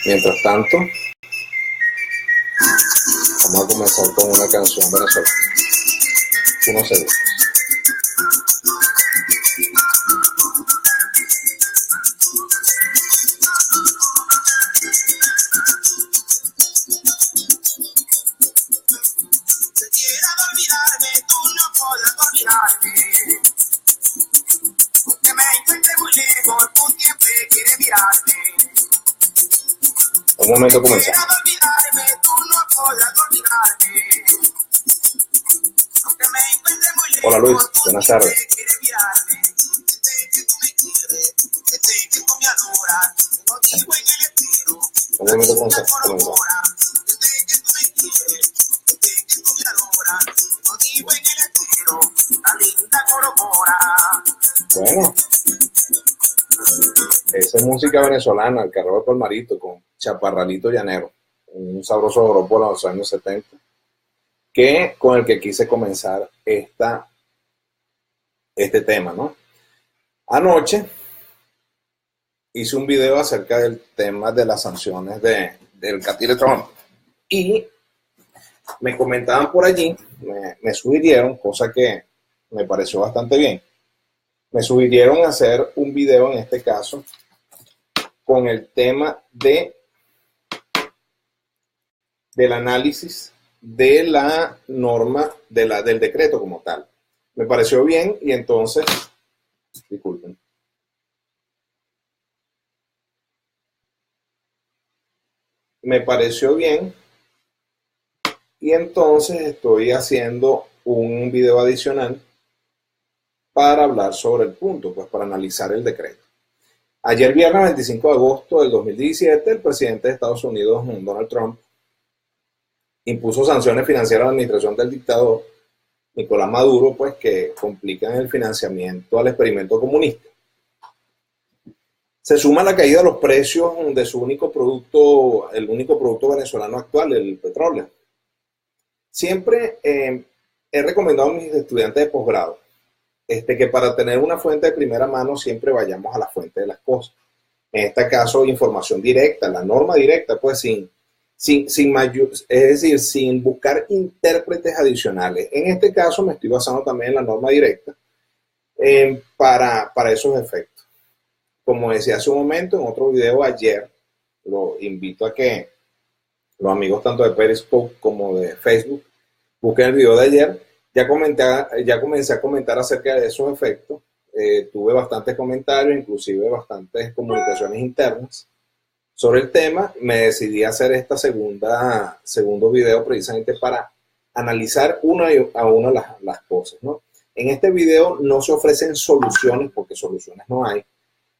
Mientras tanto, vamos a comenzar con una canción venezolana. Unos segundos. Un momento, comenzamos. Hola Luis, buenas tardes. Un momento, comenzamos. Bueno, esa es música venezolana, el Carrero Palmarito con Chaparralito Llanero, un sabroso joropo de los años 70, con el que quise comenzar este tema, ¿no? Anoche hice un video acerca del tema de las sanciones del catire Trump y me comentaban por allí, me sugirieron, cosa que me pareció bastante bien, me sugirieron hacer un video en este caso con el tema del análisis de la norma, del decreto como tal. Me pareció bien y entonces, disculpen. Me pareció bien y entonces estoy haciendo un video adicional para hablar sobre el punto, pues para analizar el decreto. Ayer viernes 25 de agosto del 2017, el presidente de Estados Unidos, Donald Trump, impuso sanciones financieras a la administración del dictador Nicolás Maduro, pues que complican el financiamiento al experimento comunista. Se suma la caída de los precios de su único producto, el único producto venezolano actual, el petróleo. Siempre he recomendado a mis estudiantes de posgrado que para tener una fuente de primera mano siempre vayamos a la fuente de las cosas. En este caso, información directa, la norma directa, pues sin buscar intérpretes adicionales. En este caso me estoy basando también en la norma directa para esos efectos. Como decía hace un momento en otro video ayer, lo invito a que los amigos tanto de Periscope como de Facebook busquen el video de ayer. Ya comencé a comentar acerca de esos efectos. Tuve bastantes comentarios, inclusive bastantes comunicaciones internas sobre el tema. Me decidí a hacer este segundo video precisamente para analizar una a una las cosas, ¿no? En este video no se ofrecen soluciones, porque soluciones no hay.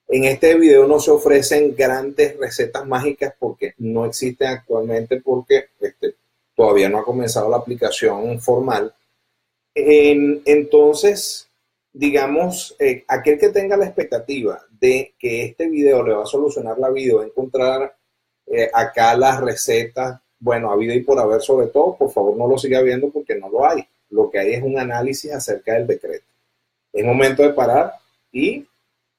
En este video no se ofrecen grandes recetas mágicas porque no existen actualmente, porque todavía no ha comenzado la aplicación formal. Entonces, digamos, aquel que tenga la expectativa de que este video le va a solucionar la vida, va a encontrar acá las recetas, bueno, habido y por haber sobre todo, por favor no lo siga viendo porque no lo hay. Lo que hay es un análisis acerca del decreto. Es momento de parar y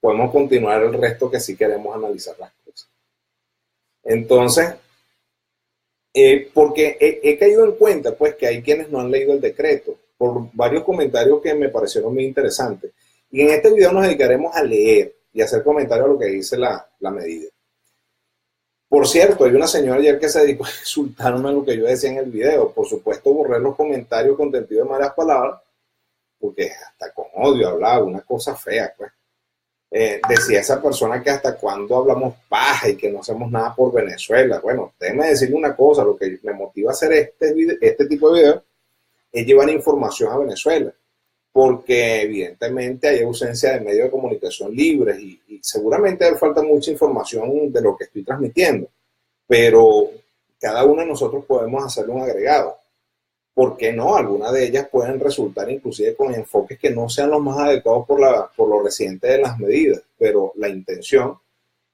podemos continuar el resto que sí queremos analizar las cosas. Entonces, porque he caído en cuenta pues que hay quienes no han leído el decreto por varios comentarios que me parecieron muy interesantes. Y en este video nos dedicaremos a leer y hacer comentarios a lo que dice la medida. Por cierto, hay una señora ayer que se dedicó a insultarme lo que yo decía en el video. Por supuesto, borré los comentarios contenidos de malas palabras, porque hasta con odio hablaba, una cosa fea, pues. Decía esa persona que hasta cuándo hablamos paja y que no hacemos nada por Venezuela. Bueno, déjeme decirle una cosa, lo que me motiva a hacer este tipo de videos es llevar información a Venezuela, porque evidentemente hay ausencia de medios de comunicación libres y seguramente falta mucha información de lo que estoy transmitiendo, pero cada uno de nosotros podemos hacerle un agregado. ¿Por qué no? Algunas de ellas pueden resultar inclusive con enfoques que no sean los más adecuados por lo reciente de las medidas, pero la intención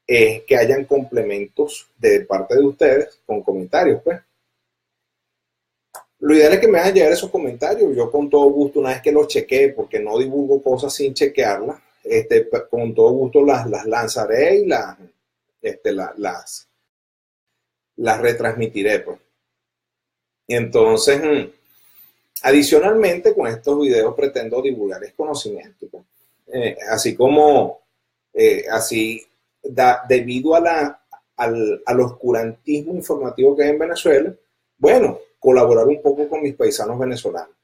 es que hayan complementos de parte de ustedes con comentarios, pues. Lo ideal es que me hagan llegar esos comentarios. Yo con todo gusto, una vez que los chequee, porque no divulgo cosas sin chequearlas, con todo gusto las lanzaré y las las retransmitiré, pues. Y entonces, adicionalmente, con estos videos pretendo divulgar el conocimiento, pues. Así como, debido al oscurantismo informativo que hay en Venezuela, bueno, colaborar un poco con mis paisanos venezolanos.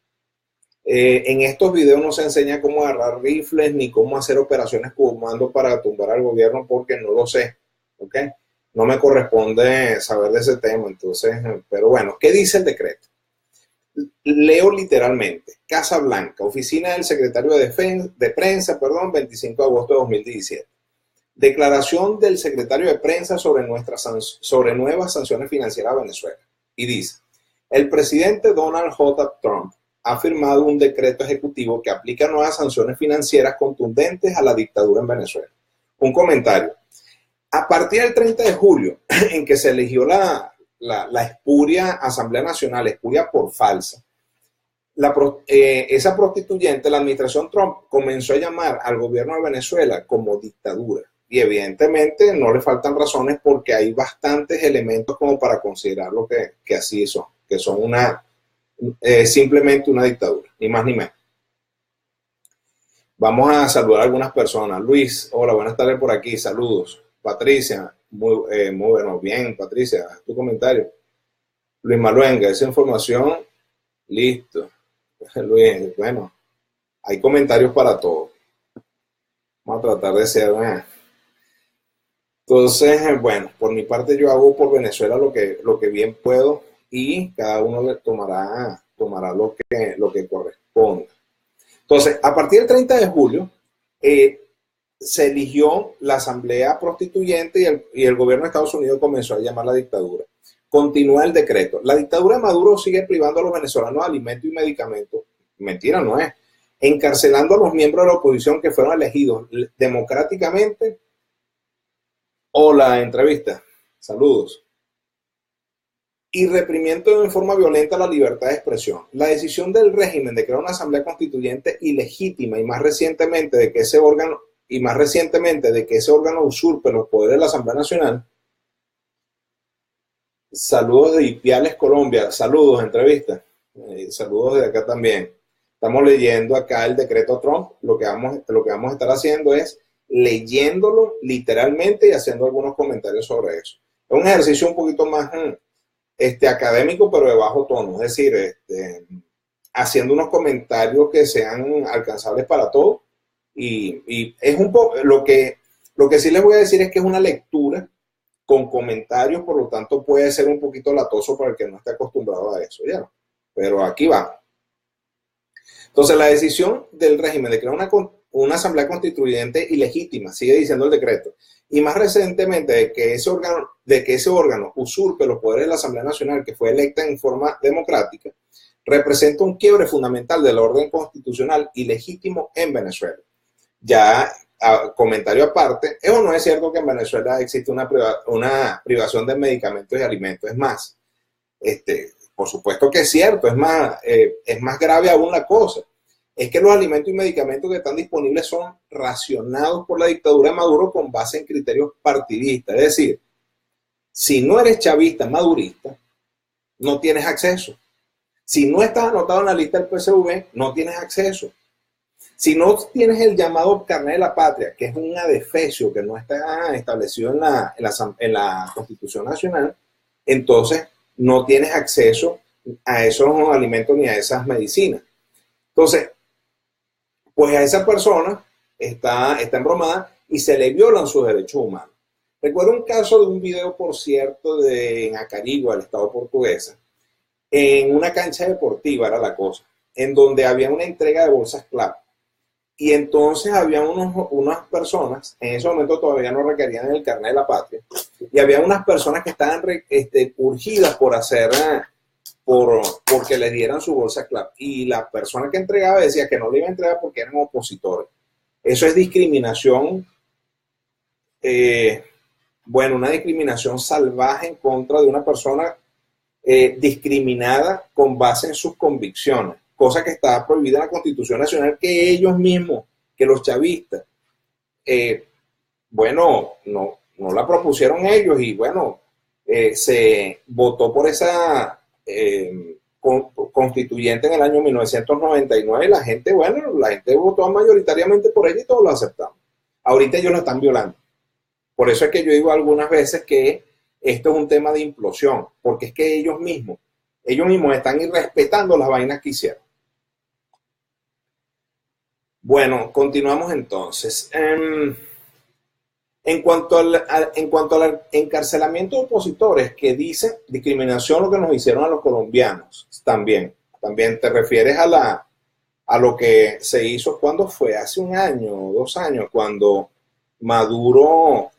En estos videos no se enseña cómo agarrar rifles ni cómo hacer operaciones comando para tumbar al gobierno porque no lo sé, ¿ok? No me corresponde saber de ese tema, entonces, pero bueno, ¿qué dice el decreto? Leo literalmente: Casa Blanca, oficina del secretario de prensa, 25 de agosto de 2017. Declaración del secretario de prensa sobre nuevas sanciones financieras a Venezuela. Y dice: el presidente Donald J. Trump ha firmado un decreto ejecutivo que aplica nuevas sanciones financieras contundentes a la dictadura en Venezuela. Un comentario: a partir del 30 de julio, en que se eligió la espuria Asamblea Nacional, espuria por falsa, esa prostituyente, la administración Trump, comenzó a llamar al gobierno de Venezuela como dictadura. Y evidentemente no le faltan razones porque hay bastantes elementos como para considerarlo que así son, que son simplemente una dictadura, ni más ni menos. Vamos a saludar a algunas personas. Luis, hola, buenas tardes por aquí, saludos. Patricia, muy bueno, bien, Patricia, tu comentario. Luis Maluenga, esa información, listo. Luis, bueno, hay comentarios para todos. Vamos a tratar de ser... Entonces, bueno, por mi parte yo hago por Venezuela lo que bien puedo y cada uno le tomará lo que corresponda. Entonces, a partir del 30 de julio, se eligió la asamblea prostituyente y el gobierno de Estados Unidos comenzó a llamar la dictadura. Continúa el decreto. La dictadura de Maduro sigue privando a los venezolanos de alimentos y medicamentos. Mentira no es. Encarcelando a los miembros de la oposición que fueron elegidos democráticamente. Hola, entrevista. Saludos. Y reprimiendo en forma violenta la libertad de expresión. La decisión del régimen de crear una asamblea constituyente ilegítima y más recientemente de que ese órgano usurpe los poderes de la Asamblea Nacional. Saludos de Ipiales, Colombia. Saludos, entrevista. Saludos de acá también. Estamos leyendo acá el decreto Trump. Lo que vamos a estar haciendo es leyéndolo literalmente y haciendo algunos comentarios sobre eso. Es un ejercicio un poquito más académico, pero de bajo tono. Es decir, haciendo unos comentarios que sean alcanzables para todos. Y es un poco, lo que sí les voy a decir es que es una lectura con comentarios, por lo tanto puede ser un poquito latoso para el que no esté acostumbrado a eso, ¿ya? Pero aquí va. Entonces, la decisión del régimen de crear una asamblea constituyente ilegítima, sigue diciendo el decreto, y más recientemente de que ese órgano usurpe los poderes de la Asamblea Nacional, que fue electa en forma democrática, representa un quiebre fundamental del orden constitucional ilegítimo en Venezuela. Ya, comentario aparte, eso no es cierto que en Venezuela existe una privación de medicamentos y alimentos. Es más, por supuesto que es cierto, es más grave aún la cosa. Es que los alimentos y medicamentos que están disponibles son racionados por la dictadura de Maduro con base en criterios partidistas. Es decir, si no eres chavista, madurista, no tienes acceso. Si no estás anotado en la lista del PSV, no tienes acceso. Si no tienes el llamado carnet de la patria, que es un adefesio que no está establecido en la Constitución Nacional, entonces no tienes acceso a esos alimentos ni a esas medicinas. Entonces, pues a esa persona está embromada y se le violan sus derechos humanos. Recuerdo un caso de un video, por cierto, en Acarigua, el estado portuguesa, en una cancha deportiva era la cosa, en donde había una entrega de bolsas CLAP. Y entonces había unas personas, en ese momento todavía no requerían el carnet de la patria, y había unas personas que estaban urgidas porque les dieran su bolsa CLAP. Y la persona que entregaba decía que no le iba a entregar porque eran opositores. Eso es discriminación, una discriminación salvaje en contra de una persona discriminada con base en sus convicciones, cosa que está prohibida en la Constitución Nacional, que ellos mismos, que los chavistas, no la propusieron ellos y se votó por esa constituyente en el año 1999 y la gente, bueno, la gente votó mayoritariamente por ella y todos lo aceptamos. Ahorita ellos lo están violando. Por eso es que yo digo algunas veces que esto es un tema de implosión, porque es que ellos mismos están irrespetando las vainas que hicieron. Bueno, continuamos entonces. En cuanto al encarcelamiento de opositores que dicen discriminación, lo que nos hicieron a los colombianos, también te refieres a lo que se hizo, ¿cuándo fue? Hace un año, 2 años, cuando Maduro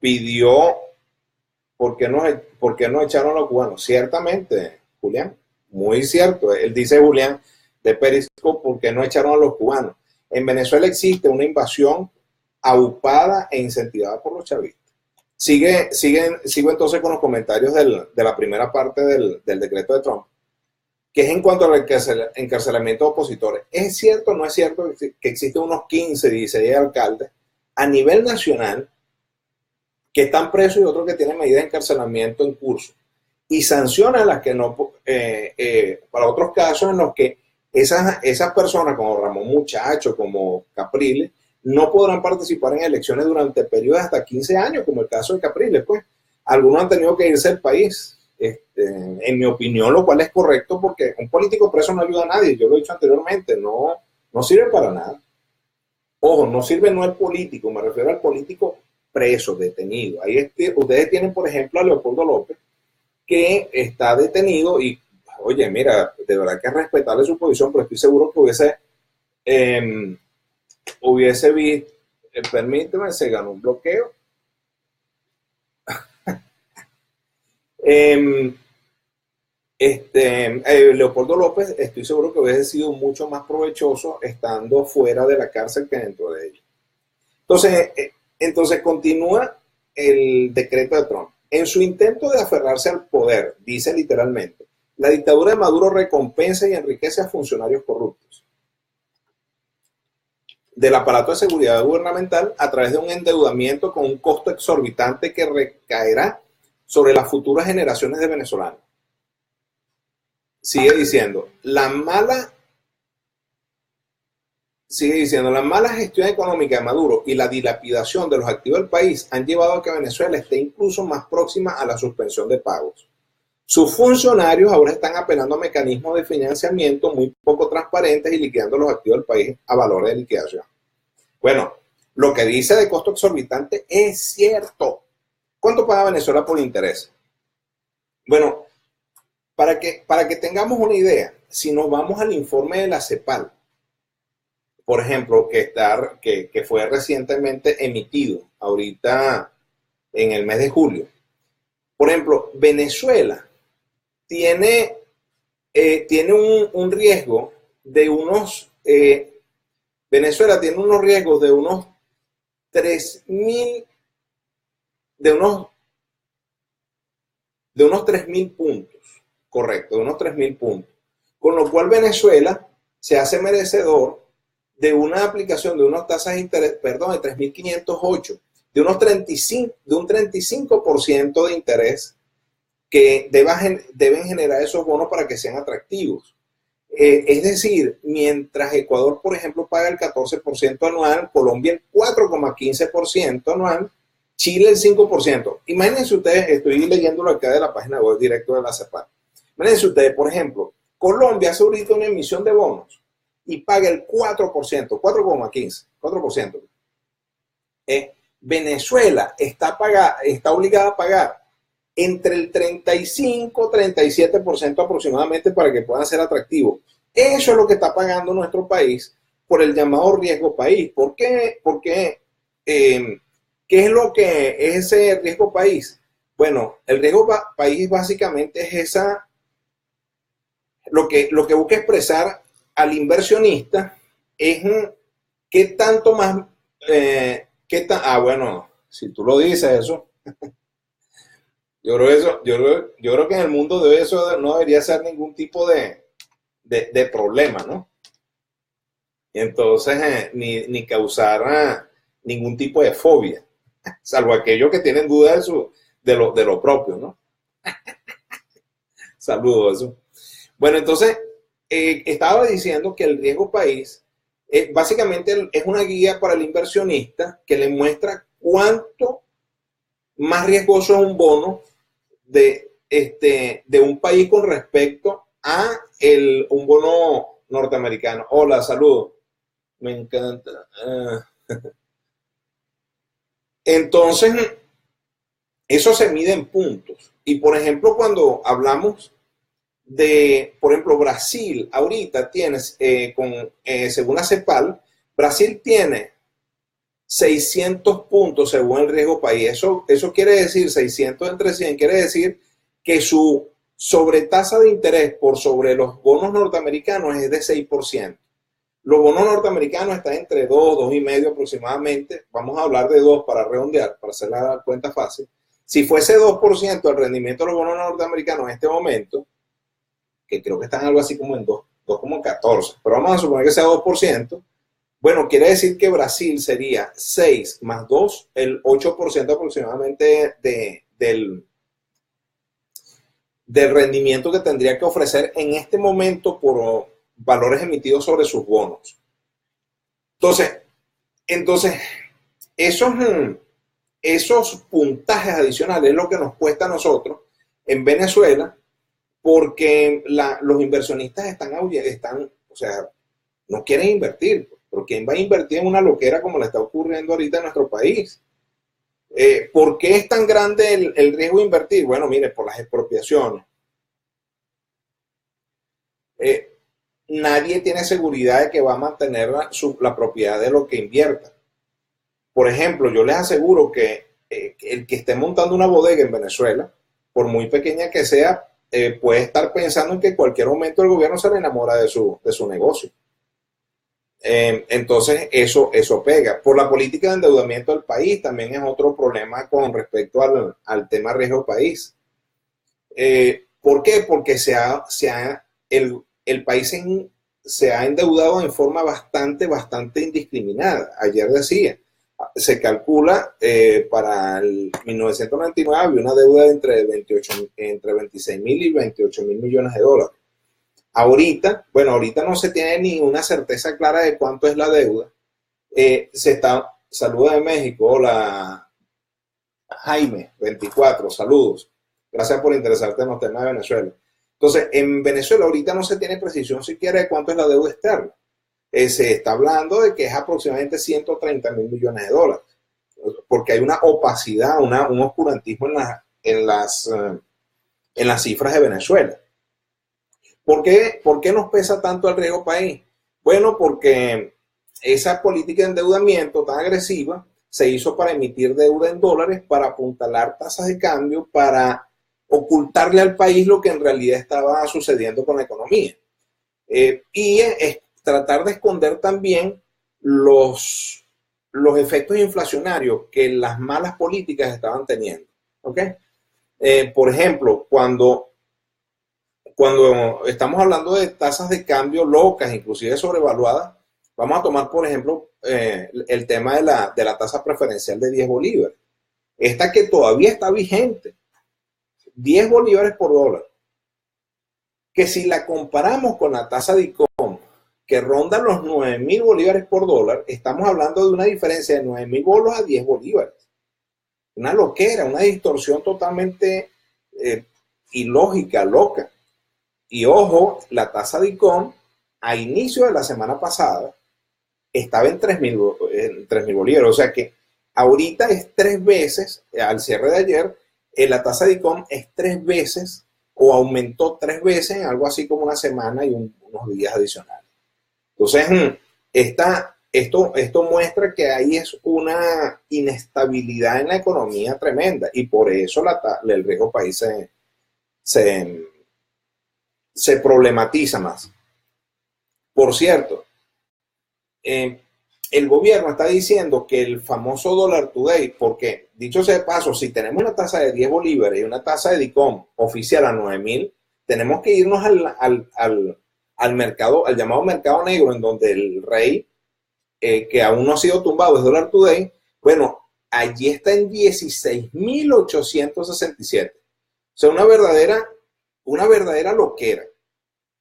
pidió, ¿por qué no echaron a los cubanos? Ciertamente, Julián, muy cierto, él dice, Julián, de Periscope, ¿por qué no echaron a los cubanos? En Venezuela existe una invasión aupada e incentivada por los chavistas. Sigo entonces con los comentarios de la primera parte del decreto de Trump, que es en cuanto al encarcelamiento de opositores. ¿Es cierto o no es cierto que existen unos 15, 16 alcaldes a nivel nacional que están presos y otros que tienen medidas de encarcelamiento en curso? Y sancionan a las que no, para otros casos en los que esas personas, como Ramón Muchacho, como Capriles, no podrán participar en elecciones durante periodos de hasta 15 años, como el caso de Capriles. Pues algunos han tenido que irse del país, en mi opinión, lo cual es correcto, porque un político preso no ayuda a nadie. Yo lo he dicho anteriormente, no sirve para nada. Ojo, no sirve no el político, me refiero al político preso, detenido. Ahí ustedes tienen, por ejemplo, a Leopoldo López, que está detenido y, oye, mira, de verdad que es respetable su posición, pero estoy seguro que hubiese visto, permíteme, se ganó un bloqueo. Leopoldo López, estoy seguro que hubiese sido mucho más provechoso estando fuera de la cárcel que dentro de ella. Entonces continúa el decreto de Trump. En su intento de aferrarse al poder, dice literalmente, la dictadura de Maduro recompensa y enriquece a funcionarios corruptos del aparato de seguridad gubernamental a través de un endeudamiento con un costo exorbitante que recaerá sobre las futuras generaciones de venezolanos. Sigue diciendo, la mala gestión económica de Maduro y la dilapidación de los activos del país han llevado a que Venezuela esté incluso más próxima a la suspensión de pagos. Sus funcionarios ahora están apelando a mecanismos de financiamiento muy poco transparentes y liquidando los activos del país a valores de liquidación. Bueno, lo que dice de costo exorbitante es cierto. ¿Cuánto paga Venezuela por interés? Bueno, para que tengamos una idea, si nos vamos al informe de la CEPAL, por ejemplo, que fue recientemente emitido ahorita en el mes de julio. Por ejemplo, Venezuela tiene un riesgo de unos riesgos de unos 3.000 puntos, correcto, de unos 3.000 puntos. Con lo cual Venezuela se hace merecedor de una aplicación de unas tasas de interés, de 3.508, de un 35% de interés que deben generar esos bonos para que sean atractivos. Es decir, mientras Ecuador, por ejemplo, paga el 14% anual, Colombia el 4,15% anual, Chile el 5%. Imagínense ustedes, estoy leyéndolo acá de la página web directo de la CEPAL. Imagínense ustedes, por ejemplo, Colombia hace ahorita una emisión de bonos y paga el 4%, 4,15%, 4%. Venezuela está obligada a pagar entre el 35-37% aproximadamente para que puedan ser atractivos. Eso es lo que está pagando nuestro país por el llamado riesgo país. ¿Por qué? Porque, ¿qué es lo que es ese riesgo país? Bueno, el riesgo país básicamente es lo que busca expresar al inversionista es qué tanto más, bueno, si tú lo dices eso, yo creo que en el mundo de eso no debería ser ningún tipo de problema, ¿no? Y entonces ni causar ningún tipo de fobia, salvo aquellos que tienen duda de lo propio, ¿no? Saludos. Eso. Bueno, entonces, estaba diciendo que el riesgo país básicamente es una guía para el inversionista que le muestra cuánto más riesgoso es un bono de un país con respecto a un bono norteamericano. Hola, saludos. Me encanta. Entonces, eso se mide en puntos. Y, por ejemplo, cuando hablamos por ejemplo, Brasil ahorita tienes, según la CEPAL, Brasil tiene 600 puntos según el riesgo país. Eso quiere decir, 600 entre 100, quiere decir que su sobretasa de interés por sobre los bonos norteamericanos es de 6%. Los bonos norteamericanos están entre 2, 2,5 aproximadamente. Vamos a hablar de 2 para redondear, para hacer la cuenta fácil. Si fuese 2% el rendimiento de los bonos norteamericanos en este momento, que creo que están algo así como en 2,14, pero vamos a suponer que sea 2%, bueno, quiere decir que Brasil sería 6 más 2, el 8% aproximadamente del rendimiento que tendría que ofrecer en este momento por valores emitidos sobre sus bonos. Entonces esos puntajes adicionales es lo que nos cuesta a nosotros en Venezuela, porque los inversionistas están, o sea, no quieren invertir, pero ¿quién va a invertir en una loquera como le está ocurriendo ahorita en nuestro país? ¿Por qué es tan grande el riesgo de invertir? Bueno, mire, por las expropiaciones. Nadie tiene seguridad de que va a mantener la propiedad de lo que invierta. Por ejemplo, yo les aseguro que el que esté montando una bodega en Venezuela, por muy pequeña que sea, puede estar pensando en que en cualquier momento el gobierno se le enamora de su negocio. Entonces, eso pega. Por la política de endeudamiento del país, también es otro problema con respecto al tema riesgo país. ¿Por qué? Porque el país se ha endeudado en forma bastante indiscriminada. Ayer decía, se calcula para el 1999 había una deuda entre 26,000 y 28,000 millones de dólares. Ahorita no se tiene ni una certeza clara de cuánto es la deuda. Saludos de México, hola Jaime, 24, saludos. Gracias por interesarte en los temas de Venezuela. Entonces, en Venezuela ahorita no se tiene precisión siquiera de cuánto es la deuda externa. Se está hablando de que es aproximadamente 130,000 millones de dólares, porque hay una opacidad, un oscurantismo en las cifras de Venezuela. ¿Por qué nos pesa tanto el riesgo país? Bueno, porque esa política de endeudamiento tan agresiva se hizo para emitir deuda en dólares, para apuntalar tasas de cambio, para ocultarle al país lo que en realidad estaba sucediendo con la economía. Y tratar de esconder también los efectos inflacionarios que las malas políticas estaban teniendo. ¿Okay? Por ejemplo, cuando estamos hablando de tasas de cambio locas, inclusive sobrevaluadas, vamos a tomar, por ejemplo, el tema de la tasa preferencial de 10 bolívares. Esta que todavía está vigente, 10 bolívares por dólar. Que si la comparamos con la tasa de ICOM, que ronda los 9,000 bolívares por dólar, estamos hablando de una diferencia de 9,000 bolos a 10 bolívares. Una loquera, una distorsión totalmente ilógica, loca. Y ojo, la tasa de ICOM a inicio de la semana pasada estaba en 3,000 bolívares. O sea que ahorita es 3 veces, al cierre de ayer, la tasa de ICOM es 3 veces o aumentó 3 veces en algo así como una semana y unos días adicionales. Entonces, esto muestra que ahí es una inestabilidad en la economía tremenda y por eso el riesgo país se problematiza más. Por cierto, el gobierno está diciendo que el famoso dólar today, porque dicho sea de paso, si tenemos una tasa de 10 bolívares y una tasa de DICOM oficial a 9,000, tenemos que irnos al mercado, al llamado mercado negro, en donde el rey, que aún no ha sido tumbado, es dólar today. Bueno, allí está en 16.867. O sea, una verdadera loquera.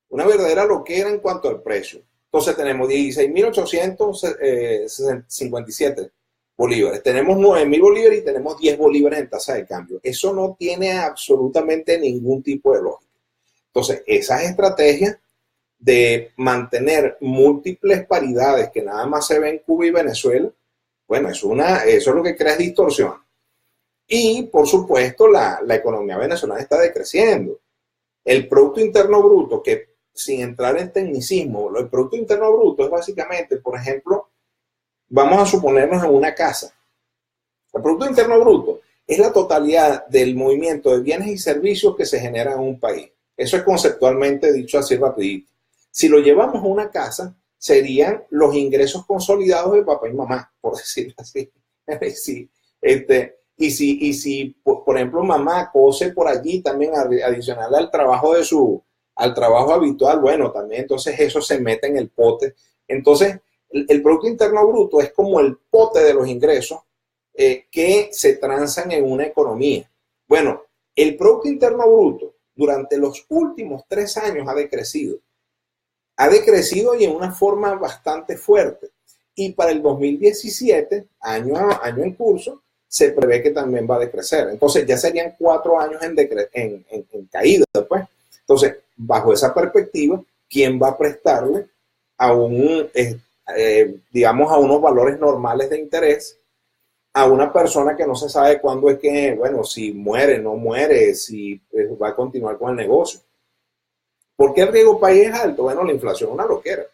Una verdadera loquera en cuanto al precio. Entonces tenemos 16.857 bolívares. Tenemos 9.000 bolívares y tenemos 10 bolívares en tasa de cambio. Eso no tiene absolutamente ningún tipo de lógica. Entonces, esas estrategias de mantener múltiples paridades que nada más se ven en Cuba y Venezuela, bueno, eso es lo que crea distorsión. Y, por supuesto, la economía venezolana está decreciendo. El Producto Interno Bruto, que sin entrar en tecnicismo, el Producto Interno Bruto es básicamente, por ejemplo, vamos a suponernos en una casa. El Producto Interno Bruto es la totalidad del movimiento de bienes y servicios que se generan en un país. Eso es conceptualmente dicho así rapidito. Si lo llevamos a una casa, serían los ingresos consolidados de papá y mamá, por decirlo así. Sí, y si, por ejemplo, mamá cose por allí también adicional al trabajo al trabajo habitual, bueno, también entonces eso se mete en el pote. Entonces, el Producto Interno Bruto es como el pote de los ingresos que se transan en una economía. Bueno, el Producto Interno Bruto durante los últimos 3 años ha decrecido. Ha decrecido y en una forma bastante fuerte. Y para el 2017, año en curso, se prevé que también va a decrecer. Entonces ya serían 4 años en caída, pues. Entonces, bajo esa perspectiva, ¿quién va a prestarle digamos, a unos valores normales de interés a una persona que no se sabe cuándo es que, bueno, si muere, no muere, si va a continuar con el negocio? ¿Por qué el riesgo país es alto? Bueno, la inflación es una loquera.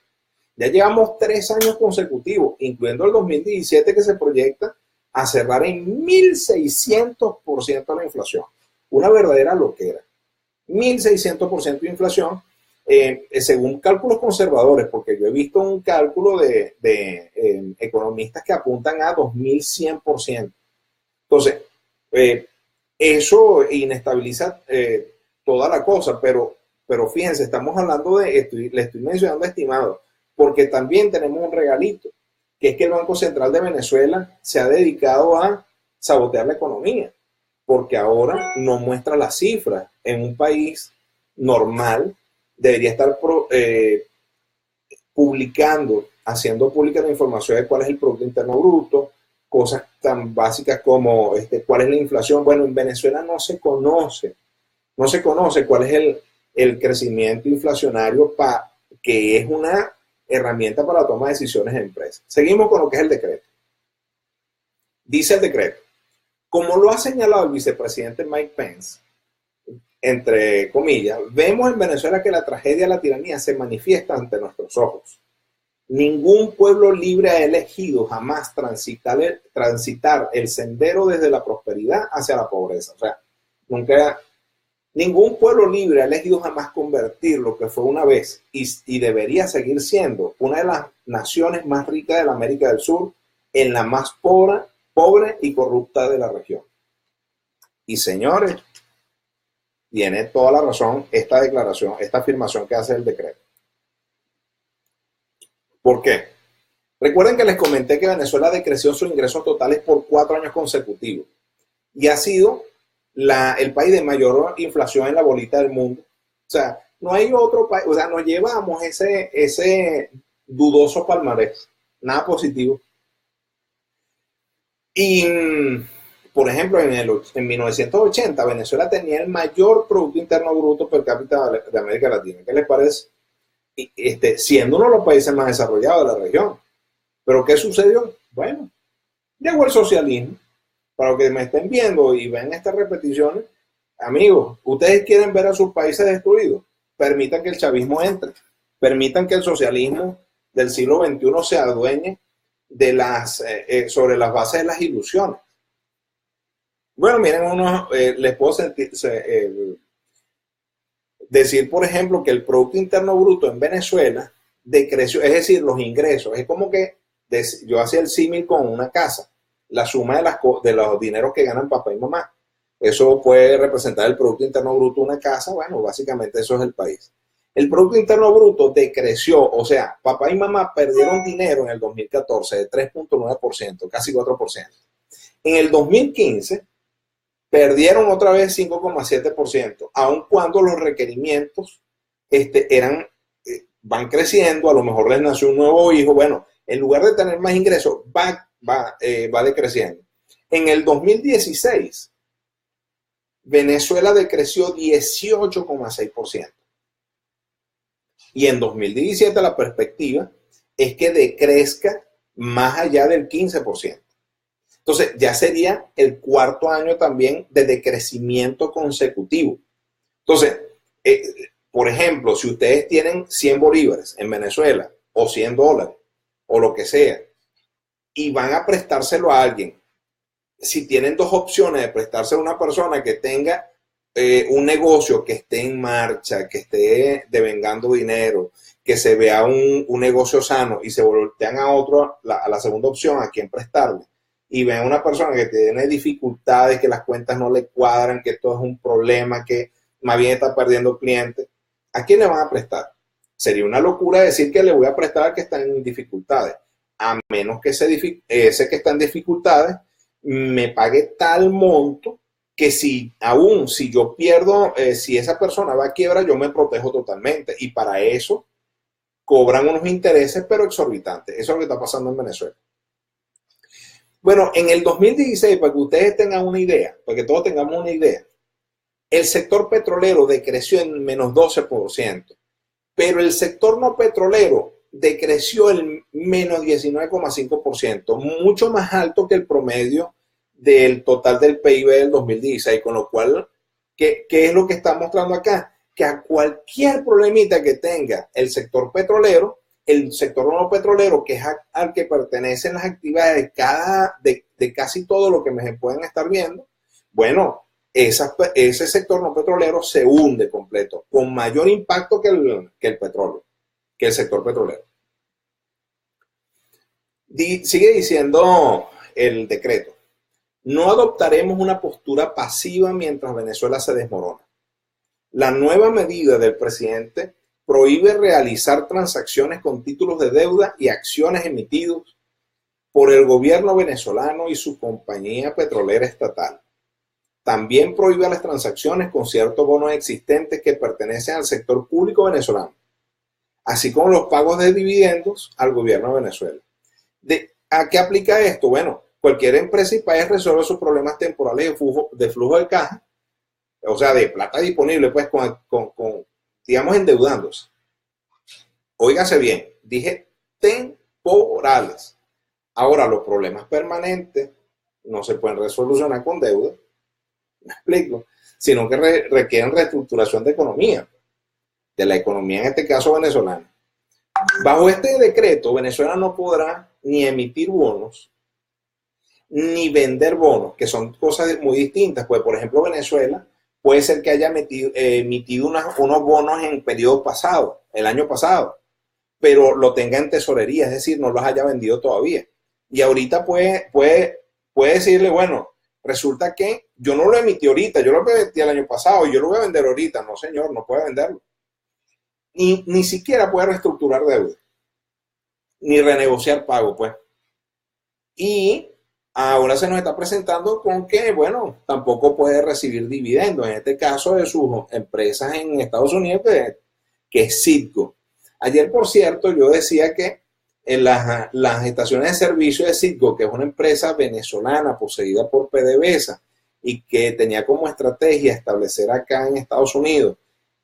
Ya llevamos 3 años consecutivos, incluyendo el 2017, que se proyecta a cerrar en 1.600% la inflación. Una verdadera loquera. 1.600% de inflación, según cálculos conservadores, porque yo he visto un cálculo de economistas que apuntan a 2.100%. Entonces, eso inestabiliza toda la cosa, pero fíjense, estamos hablando le estoy mencionando estimado, porque también tenemos un regalito, que es que el Banco Central de Venezuela se ha dedicado a sabotear la economía, porque ahora no muestra las cifras. En un país normal debería estar publicando, haciendo pública la información de cuál es el Producto Interno Bruto, cosas tan básicas como cuál es la inflación. Bueno, en Venezuela no se conoce cuál es el crecimiento inflacionario, que es una herramienta para la toma de decisiones en empresas. Seguimos con lo que es el decreto. Dice el decreto: como lo ha señalado el vicepresidente Mike Pence, entre comillas, vemos en Venezuela que la tragedia de la tiranía se manifiesta ante nuestros ojos. Ningún pueblo libre ha elegido jamás transitar el sendero desde la prosperidad hacia la pobreza. O sea, ningún pueblo libre ha elegido jamás convertir lo que fue una vez y debería seguir siendo una de las naciones más ricas de la América del Sur en la más pobre y corrupta de la región. Y señores, tiene toda la razón esta declaración, esta afirmación que hace el decreto. ¿Por qué? Recuerden que les comenté que Venezuela decreció sus ingresos totales por 4 años consecutivos y ha sido el país de mayor inflación en la bolita del mundo. O sea, no hay otro país, o sea, nos llevamos ese dudoso palmarés, nada positivo. Y, por ejemplo, en 1980, Venezuela tenía el mayor Producto Interno Bruto per cápita de América Latina. ¿Qué les parece? Siendo uno de los países más desarrollados de la región. ¿Pero qué sucedió? Bueno, llegó el socialismo. Para los que me estén viendo y ven estas repeticiones, amigos, ustedes quieren ver a sus países destruidos, permitan que el chavismo entre, permitan que el socialismo del siglo XXI se adueñe sobre las bases de las ilusiones. Bueno, miren, les puedo decir, por ejemplo, que el Producto Interno Bruto en Venezuela decreció, es decir, los ingresos, es como que yo hacía el símil con una casa, la suma de los dineros que ganan papá y mamá. Eso puede representar el Producto Interno Bruto de una casa. Bueno, básicamente eso es el país. El Producto Interno Bruto decreció, o sea, papá y mamá perdieron dinero en el 2014 de 3.9%, casi 4%. En el 2015 perdieron otra vez 5,7%, aun cuando los requerimientos van creciendo, a lo mejor les nació un nuevo hijo, bueno, en lugar de tener más ingresos, va decreciendo. En el 2016, Venezuela decreció 18,6%. Y en 2017 la perspectiva es que decrezca más allá del 15%. Entonces, ya sería el cuarto año también de decrecimiento consecutivo. Entonces, por ejemplo, si ustedes tienen 100 bolívares en Venezuela o 100 dólares o lo que sea y van a prestárselo a alguien, si tienen dos opciones de prestárselo a una persona que tenga un negocio que esté en marcha, que esté devengando dinero, que se vea un negocio sano y se voltean a otro, a la segunda opción, a quien prestarle, y ven a una persona que tiene dificultades, que las cuentas no le cuadran, que todo es un problema, que más bien está perdiendo clientes, ¿a quién le van a prestar? Sería una locura decir que le voy a prestar al que está en dificultades, a menos que ese que está en dificultades me pague tal monto que si yo pierdo, si esa persona va a quiebra, yo me protejo totalmente. Y para eso cobran unos intereses, pero exorbitantes. Eso es lo que está pasando en Venezuela. Bueno, en el 2016, para que ustedes tengan una idea, para que todos tengamos una idea, el sector petrolero decreció en menos 12%, pero el sector no petrolero decreció en menos 19,5%, mucho más alto que el promedio del total del PIB del 2016, con lo cual, ¿qué es lo que está mostrando acá? Que a cualquier problemita que tenga el sector petrolero, el sector no petrolero, que es al que pertenecen las actividades de casi todo lo que me pueden estar viendo, bueno, ese sector no petrolero se hunde completo, con mayor impacto que el petróleo, que el sector petrolero. Sigue diciendo el decreto. No adoptaremos una postura pasiva mientras Venezuela se desmorona. La nueva medida del presidente prohíbe realizar transacciones con títulos de deuda y acciones emitidos por el gobierno venezolano y su compañía petrolera estatal. También prohíbe las transacciones con ciertos bonos existentes que pertenecen al sector público venezolano, así como los pagos de dividendos al gobierno de Venezuela. ¿A qué aplica esto? Bueno, cualquier empresa y país resuelve sus problemas temporales de flujo de caja, o sea, de plata disponible, pues, digamos, endeudándose. Óigase bien, dije temporales. Ahora, los problemas permanentes no se pueden resolucionar con deuda, me explico, sino que requieren reestructuración de economía, de la economía en este caso venezolana. Bajo este decreto, Venezuela no podrá ni emitir bonos, ni vender bonos, que son cosas muy distintas. Pues, por ejemplo, Venezuela puede ser que haya emitido unos bonos en periodo pasado, el año pasado, pero lo tenga en tesorería, es decir, no los haya vendido todavía. Y ahorita puede decirle, bueno, resulta que yo no lo emití ahorita, yo lo emití el año pasado y yo lo voy a vender ahorita. No, señor, no puede venderlo. Ni siquiera puede reestructurar deuda, ni renegociar pago, pues. Y ahora se nos está presentando con que, bueno, tampoco puede recibir dividendos, en este caso de sus empresas en Estados Unidos, que es Citgo. Ayer, por cierto, yo decía que en las estaciones de servicio de Citgo, que es una empresa venezolana poseída por PDVSA y que tenía como estrategia establecer acá en Estados Unidos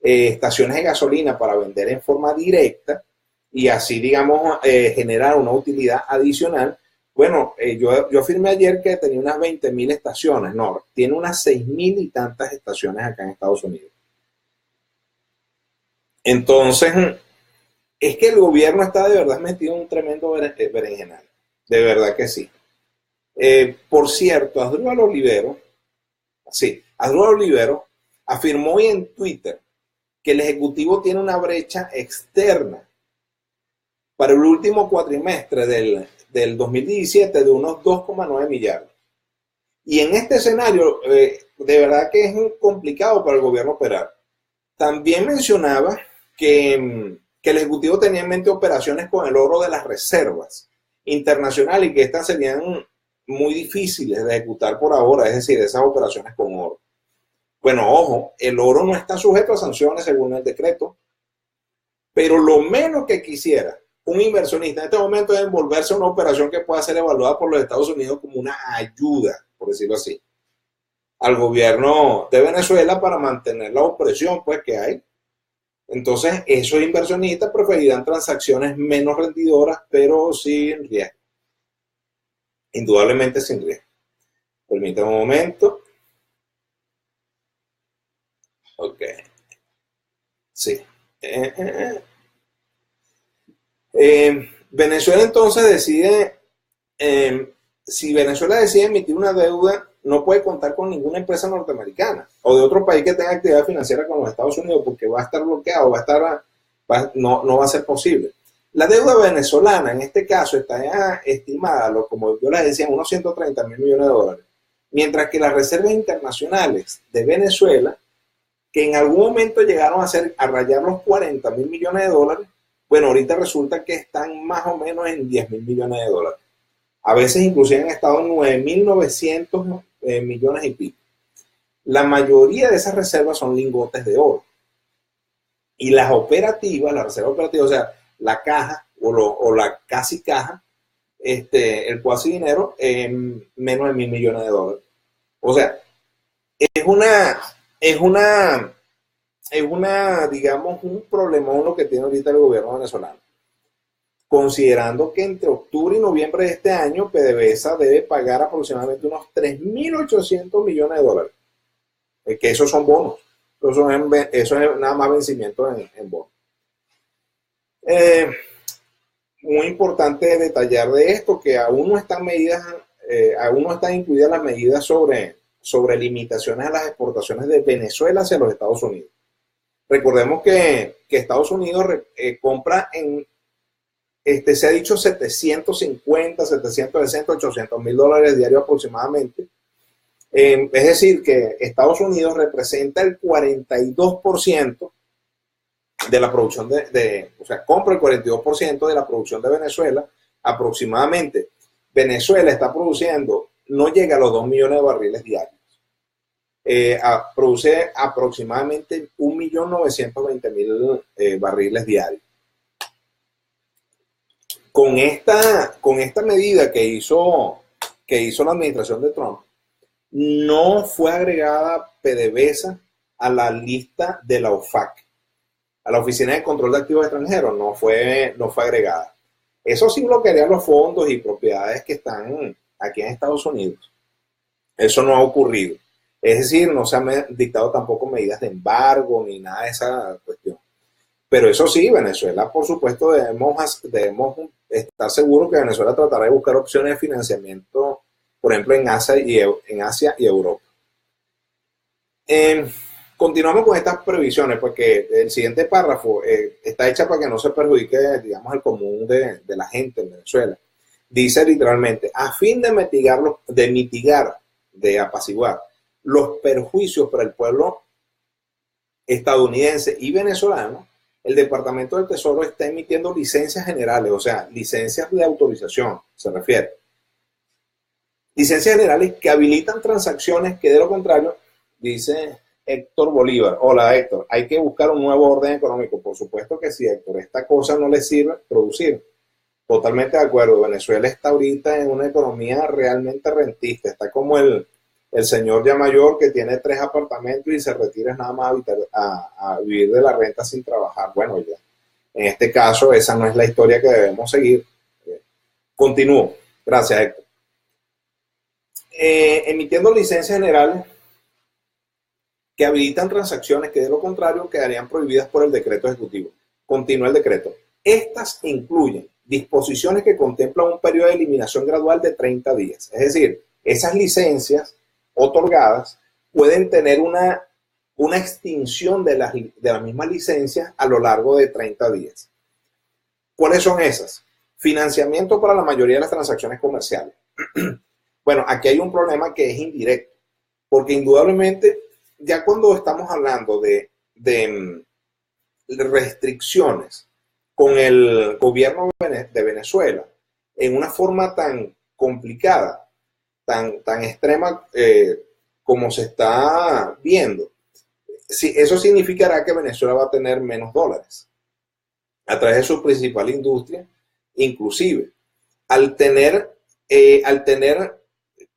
estaciones de gasolina para vender en forma directa y así, digamos, generar una utilidad adicional. Bueno, yo afirmé ayer que tenía unas 20.000 estaciones. No, tiene unas 6.000 y tantas estaciones acá en Estados Unidos. Entonces, es que el gobierno está de verdad metido en un tremendo berenjenal. De verdad que sí. Por cierto, Asdrúbal Olivero afirmó hoy en Twitter que el Ejecutivo tiene una brecha externa para el último cuatrimestre del 2017 de unos 2,9 millardos. Y en este escenario, de verdad que es complicado para el gobierno operar. También mencionaba que el Ejecutivo tenía en mente operaciones con el oro de las reservas internacionales y que estas serían muy difíciles de ejecutar por ahora, es decir, esas operaciones con oro. Bueno, ojo, el oro no está sujeto a sanciones según el decreto, pero lo menos que quisiera un inversionista en este momento es envolverse a una operación que pueda ser evaluada por los Estados Unidos como una ayuda, por decirlo así, al gobierno de Venezuela para mantener la opresión pues, que hay. Entonces, esos inversionistas preferirán transacciones menos rendidoras, pero sin riesgo. Indudablemente sin riesgo. Permítame un momento. Ok. Sí. Venezuela entonces decide, si Venezuela decide emitir una deuda, no puede contar con ninguna empresa norteamericana o de otro país que tenga actividad financiera con los Estados Unidos porque va a estar bloqueado, no va a ser posible. La deuda venezolana en este caso está estimada, como yo les decía, en unos 130 mil millones de dólares, mientras que las reservas internacionales de Venezuela, que en algún momento llegaron a rayar los 40 mil millones de dólares, bueno, ahorita resulta que están más o menos en 10 mil millones de dólares. A veces inclusive han estado en 9.900 millones y pico. La mayoría de esas reservas son lingotes de oro. Y las operativas, la reserva operativa, o sea, la caja o la casi caja, el cuasi dinero, menos de 1.000 millones de dólares. O sea, es una, digamos, un problemón lo que tiene ahorita el gobierno venezolano. Considerando que entre octubre y noviembre de este año, PDVSA debe pagar aproximadamente unos 3.800 millones de dólares. Que esos son bonos. Eso es nada más vencimiento en bonos. Muy importante detallar de esto que aún no están incluidas las medidas sobre limitaciones a las exportaciones de Venezuela hacia los Estados Unidos. Recordemos que Estados Unidos compra se ha dicho 750, 760, 800 mil dólares diarios aproximadamente. Es decir, que Estados Unidos representa el 42% de la producción o sea, compra el 42% de la producción de Venezuela aproximadamente. Venezuela está produciendo, no llega a los 2 millones de barriles diarios. Produce aproximadamente 1.920.000 barriles diarios. Con esta medida que hizo la administración de Trump, no fue agregada PDVSA a la lista de la OFAC, a la Oficina de Control de Activos Extranjeros, no fue agregada. Eso sí bloquearía los fondos y propiedades que están aquí en Estados Unidos. Eso no ha ocurrido. Es decir, no se han dictado tampoco medidas de embargo ni nada de esa cuestión. Pero eso sí, Venezuela, por supuesto, debemos estar seguros que Venezuela tratará de buscar opciones de financiamiento, por ejemplo, en Asia y Europa. Continuamos con estas previsiones, porque el siguiente párrafo está hecha para que no se perjudique, digamos, el común de la gente en Venezuela. Dice literalmente, a fin de apaciguar los perjuicios para el pueblo estadounidense y venezolano, el Departamento del Tesoro está emitiendo licencias generales, o sea, licencias de autorización, se refiere. Licencias generales que habilitan transacciones que de lo contrario, dice Héctor Bolívar. Hola Héctor, hay que buscar un nuevo orden económico. Por supuesto que sí, Héctor, esta cosa no le sirve producir. Totalmente de acuerdo, Venezuela está ahorita en una economía realmente rentista, está como el señor ya mayor que tiene 3 apartamentos y se retira nada más a vivir de la renta sin trabajar. Bueno, ya, en este caso esa no es la historia que debemos seguir. Continúo. Gracias, Héctor. Emitiendo licencias generales que habilitan transacciones que de lo contrario quedarían prohibidas por el decreto ejecutivo. Continúa el decreto. Estas incluyen disposiciones que contemplan un periodo de eliminación gradual de 30 días. Es decir, esas licencias otorgadas pueden tener una extinción de las mismas licencias a lo largo de 30 días. ¿Cuáles son esas? Financiamiento para la mayoría de las transacciones comerciales. Bueno, aquí hay un problema que es indirecto, porque indudablemente ya cuando estamos hablando de restricciones con el gobierno de Venezuela en una forma tan complicada, tan extrema como se está viendo, sí, eso significará que Venezuela va a tener menos dólares a través de su principal industria, inclusive al tener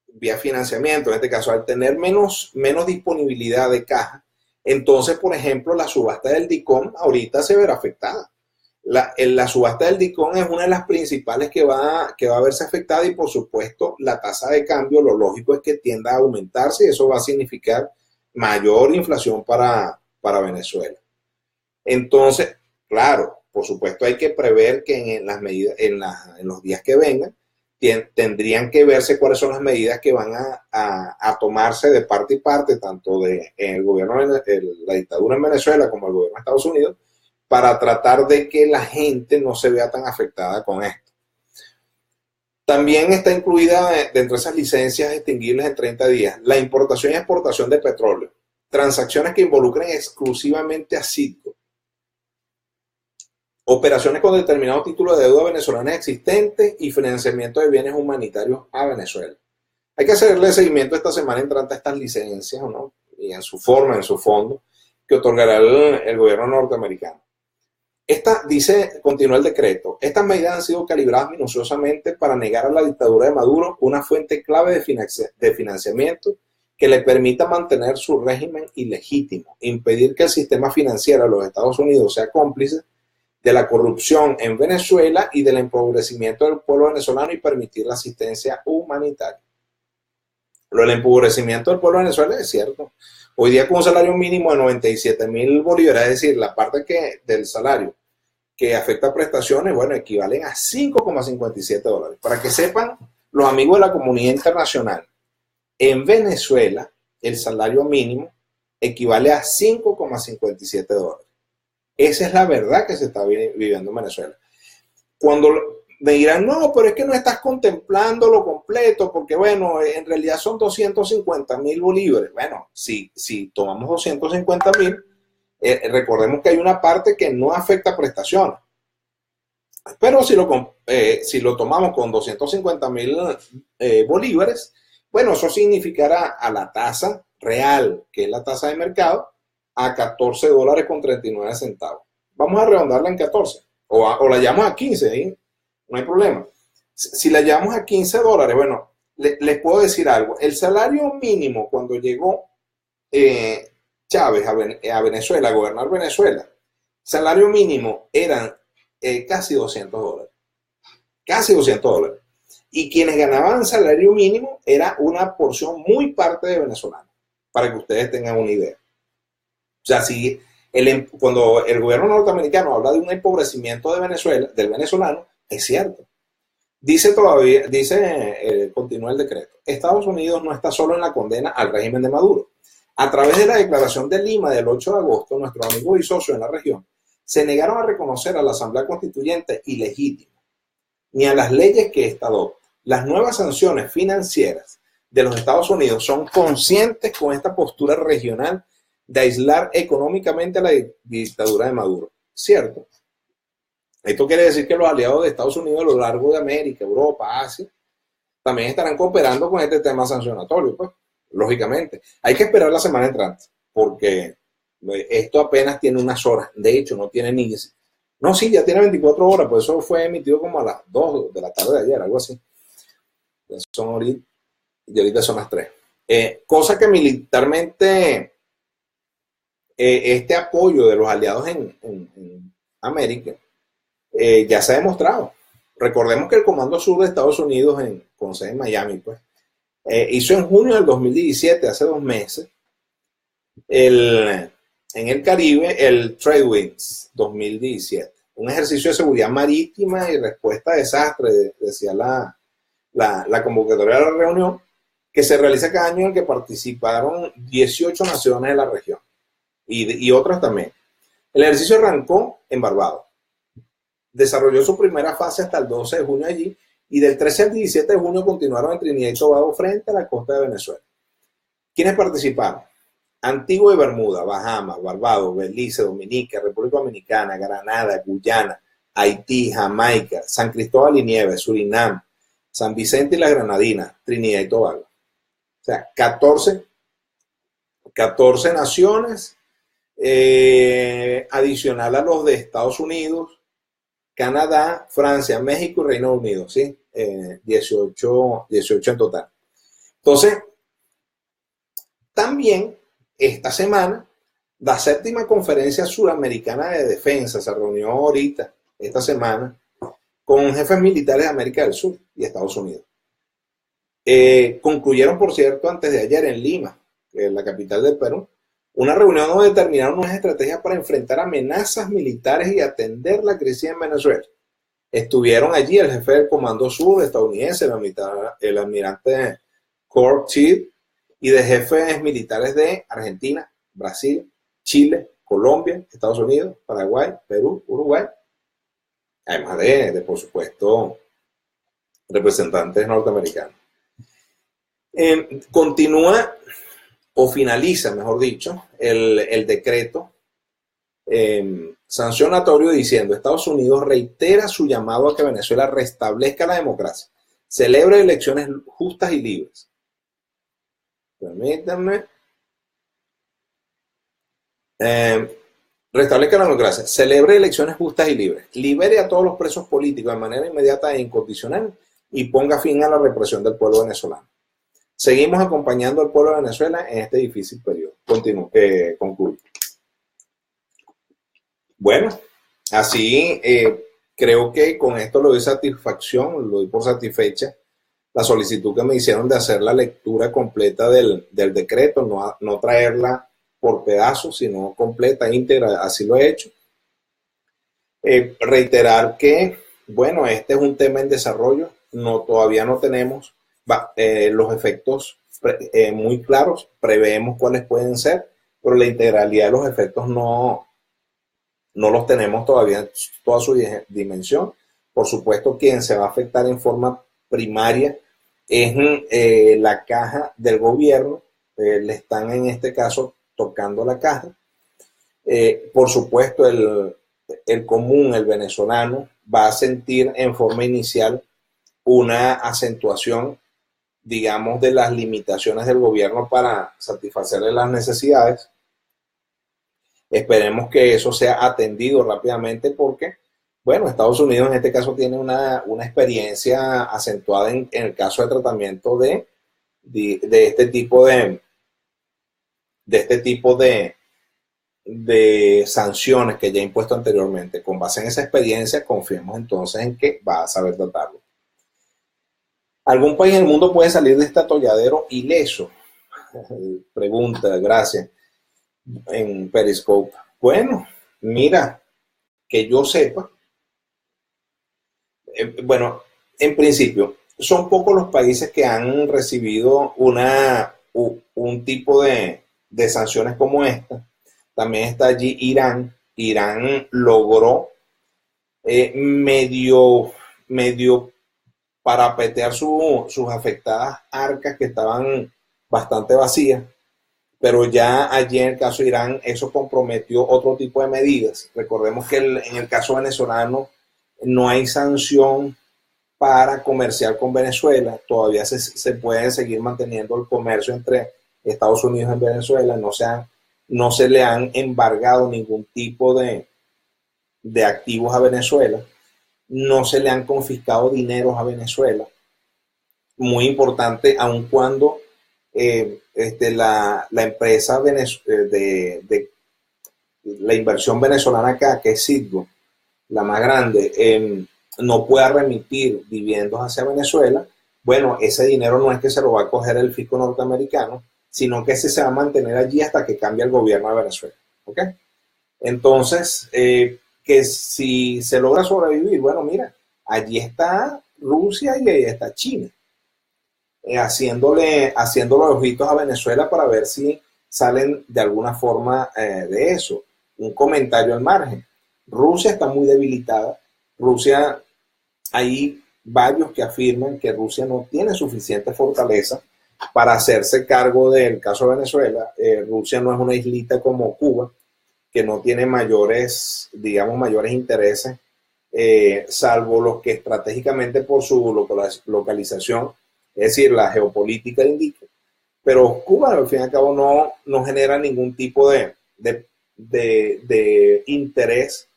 vía financiamiento, en este caso, al tener menos disponibilidad de caja, entonces, por ejemplo, la subasta del DICOM ahorita se verá afectada. La subasta del DICOM es una de las principales que va a verse afectada y, por supuesto, la tasa de cambio, lo lógico es que tienda a aumentarse y eso va a significar mayor inflación para Venezuela. Entonces, claro, por supuesto hay que prever que en las medidas, en los días que vengan, tendrían que verse cuáles son las medidas que van a tomarse de parte y parte, tanto de el gobierno la dictadura en Venezuela como el gobierno de Estados Unidos, para tratar de que la gente no se vea tan afectada con esto. También está incluida dentro de esas licencias extinguibles en 30 días la importación y exportación de petróleo, transacciones que involucren exclusivamente a Citgo, operaciones con determinados títulos de deuda venezolana existentes y financiamiento de bienes humanitarios a Venezuela. Hay que hacerle seguimiento esta semana entrante a estas licencias, ¿no? Y en su forma, en su fondo, que otorgará el gobierno norteamericano. Continúa el decreto, estas medidas han sido calibradas minuciosamente para negar a la dictadura de Maduro una fuente clave de financiamiento que le permita mantener su régimen ilegítimo, impedir que el sistema financiero de los Estados Unidos sea cómplice de la corrupción en Venezuela y del empobrecimiento del pueblo venezolano y permitir la asistencia humanitaria. Lo del empobrecimiento del pueblo de Venezuela es cierto. Hoy día con un salario mínimo de 97,000 bolívares, es decir, la parte del salario que afecta a prestaciones, bueno, equivalen a $5,57. Para que sepan los amigos de la comunidad internacional, en Venezuela el salario mínimo equivale a $5,57. Esa es la verdad que se está viviendo en Venezuela. Cuando me dirán, no, pero es que no estás contemplando lo completo, porque bueno, en realidad son 250,000 bolívares. Bueno, si tomamos 250,000, recordemos que hay una parte que no afecta a prestaciones. Pero si lo tomamos con 250,000 bolívares, bueno, eso significará a la tasa real, que es la tasa de mercado, a $14.39. Vamos a redondarla en 14 o la llevamos a 15, ¿eh? No hay problema. Si la llevamos a $15, bueno, les puedo decir algo. El salario mínimo cuando llegó Chávez a Venezuela, a gobernar Venezuela, salario mínimo eran casi $200. Casi $200. Y quienes ganaban salario mínimo era una porción muy parte de venezolanos, para que ustedes tengan una idea. O sea, si cuando el gobierno norteamericano habla de un empobrecimiento de Venezuela, del venezolano, es cierto. Continúa el decreto. Estados Unidos no está solo en la condena al régimen de Maduro. A través de la declaración de Lima del 8 de agosto, nuestros amigos y socios en la región se negaron a reconocer a la Asamblea Constituyente ilegítima, ni a las leyes que ésta adopta. Las nuevas sanciones financieras de los Estados Unidos son conscientes con esta postura regional de aislar económicamente a la dictadura de Maduro. ¿Cierto? Esto quiere decir que los aliados de Estados Unidos a lo largo de América, Europa, Asia, también estarán cooperando con este tema sancionatorio, pues, lógicamente. Hay que esperar la semana entrante, porque esto apenas tiene unas horas. De hecho, no tiene ni... No, sí, ya tiene 24 horas, pues eso fue emitido como a las 2 de la tarde de ayer, algo así. Son ahorita, y ahorita son las 3. Cosa que militarmente... este apoyo de los aliados en América ya se ha demostrado. Recordemos que el Comando Sur de Estados Unidos, con sede en Miami, pues, hizo en junio del 2017, hace 2 meses, en el Caribe, el Trade Winds 2017, un ejercicio de seguridad marítima y respuesta a desastres, decía la convocatoria de la reunión, que se realiza cada año en el que participaron 18 naciones de la región. Y otras también. El ejercicio arrancó en Barbados. Desarrolló su primera fase hasta el 12 de junio allí y del 13 al 17 de junio continuaron en Trinidad y Tobago frente a la costa de Venezuela. ¿Quiénes participaron? Antigua y Bermuda, Bahamas, Barbados, Belice, Dominica, República Dominicana, Granada, Guyana, Haití, Jamaica, San Cristóbal y Nieves, Surinam, San Vicente y las Granadinas, Trinidad y Tobago. O sea, 14 naciones, adicional a los de Estados Unidos, Canadá, Francia, México y Reino Unido, ¿sí? 18 en total. Entonces, también esta semana, la séptima conferencia suramericana de defensa se reunió ahorita, esta semana, con jefes militares de América del Sur y Estados Unidos. Concluyeron, por cierto, antes de ayer en Lima, la capital del Perú, una reunión donde determinaron unas estrategias para enfrentar amenazas militares y atender la crisis en Venezuela. Estuvieron allí el jefe del Comando Sur estadounidense, el almirante Kurt Chid, y de jefes militares de Argentina, Brasil, Chile, Colombia, Estados Unidos, Paraguay, Perú, Uruguay, además de por supuesto, representantes norteamericanos. Continúa o finaliza, mejor dicho, el decreto sancionatorio diciendo: Estados Unidos reitera su llamado a que Venezuela restablezca la democracia, celebre elecciones justas y libres. Permítanme. Restablezca la democracia, celebre elecciones justas y libres, libere a todos los presos políticos de manera inmediata e incondicional y ponga fin a la represión del pueblo venezolano. Seguimos acompañando al pueblo de Venezuela en este difícil periodo. Concluye. Bueno, así creo que con esto lo doy satisfacción, lo doy por satisfecha la solicitud que me hicieron de hacer la lectura completa del decreto, no traerla por pedazos, sino completa, íntegra, así lo he hecho. Reiterar que, bueno, este es un tema en desarrollo, todavía no tenemos los efectos muy claros, preveemos cuáles pueden ser, pero la integralidad de los efectos no los tenemos todavía en toda su dimensión. Por supuesto, quien se va a afectar en forma primaria es la caja del gobierno, le están en este caso tocando la caja. Por supuesto, el común, el venezolano, va a sentir en forma inicial una acentuación, digamos, de las limitaciones del gobierno para satisfacerle las necesidades. Esperemos que eso sea atendido rápidamente porque, bueno, Estados Unidos en este caso tiene una experiencia acentuada en el caso de tratamiento de este tipo de sanciones que ya ha impuesto anteriormente. Con base en esa experiencia, confiemos entonces en que va a saber tratarlo. ¿Algún país del mundo puede salir de este atolladero ileso? Pregunta, gracias, en Periscope. Bueno, mira, que yo sepa, bueno, en principio, son pocos los países que han recibido un tipo de sanciones como esta. También está allí Irán. Irán logró medio parapetear sus afectadas arcas que estaban bastante vacías, pero ya allí en el caso de Irán eso comprometió otro tipo de medidas. Recordemos que en el caso venezolano no hay sanción para comerciar con Venezuela, todavía se puede seguir manteniendo el comercio entre Estados Unidos y Venezuela, no se le han embargado ningún tipo de activos a Venezuela, no se le han confiscado dineros a Venezuela. Muy importante, aun cuando la empresa de la inversión venezolana acá, que es Citgo, la más grande, no pueda remitir dividendos hacia Venezuela. Bueno, ese dinero no es que se lo va a coger el fisco norteamericano, sino que se va a mantener allí hasta que cambie el gobierno de Venezuela. ¿Ok? Entonces, que si se logra sobrevivir, bueno, mira, allí está Rusia y ahí está China, haciéndole ojitos a Venezuela para ver si salen de alguna forma de eso. Un comentario al margen. Rusia está muy debilitada. Rusia, hay varios que afirman que Rusia no tiene suficiente fortaleza para hacerse cargo del caso de Venezuela. Rusia no es una islita como Cuba, que no tiene mayores intereses salvo los que estratégicamente por su localización, es decir, la geopolítica indica. Pero Cuba, al fin y al cabo, no genera ningún tipo de interés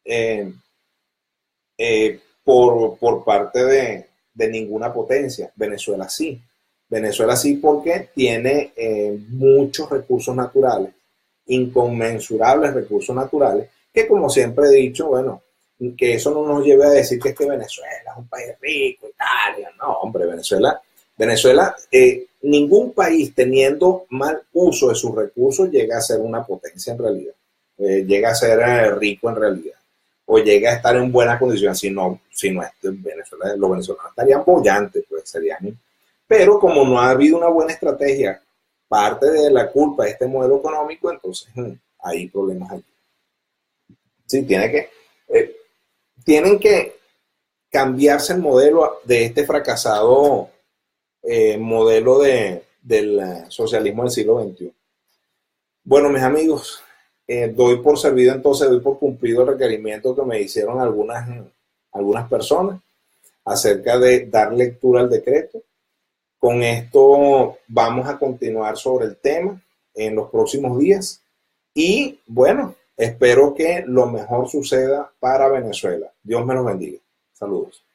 eh, por parte de ninguna potencia. Venezuela sí. Venezuela sí porque tiene muchos recursos naturales, inconmensurables recursos naturales, que como siempre he dicho, bueno, que eso no nos lleve a decir que es que Venezuela es un país rico, Italia, no, hombre, Venezuela, ningún país teniendo mal uso de sus recursos llega a ser una potencia en realidad, llega a ser rico en realidad, o llega a estar en buena condición, si no es Venezuela, los venezolanos estarían bollantes, pues serían, pero como no ha habido una buena estrategia, parte de la culpa de este modelo económico, entonces hay problemas allí. Sí, eh, tienen que cambiarse el modelo de este fracasado modelo del socialismo del siglo XXI. Bueno, mis amigos, doy por servido entonces, doy por cumplido el requerimiento que me hicieron algunas personas acerca de dar lectura al decreto. Con esto vamos a continuar sobre el tema en los próximos días y bueno, espero que lo mejor suceda para Venezuela. Dios me los bendiga. Saludos.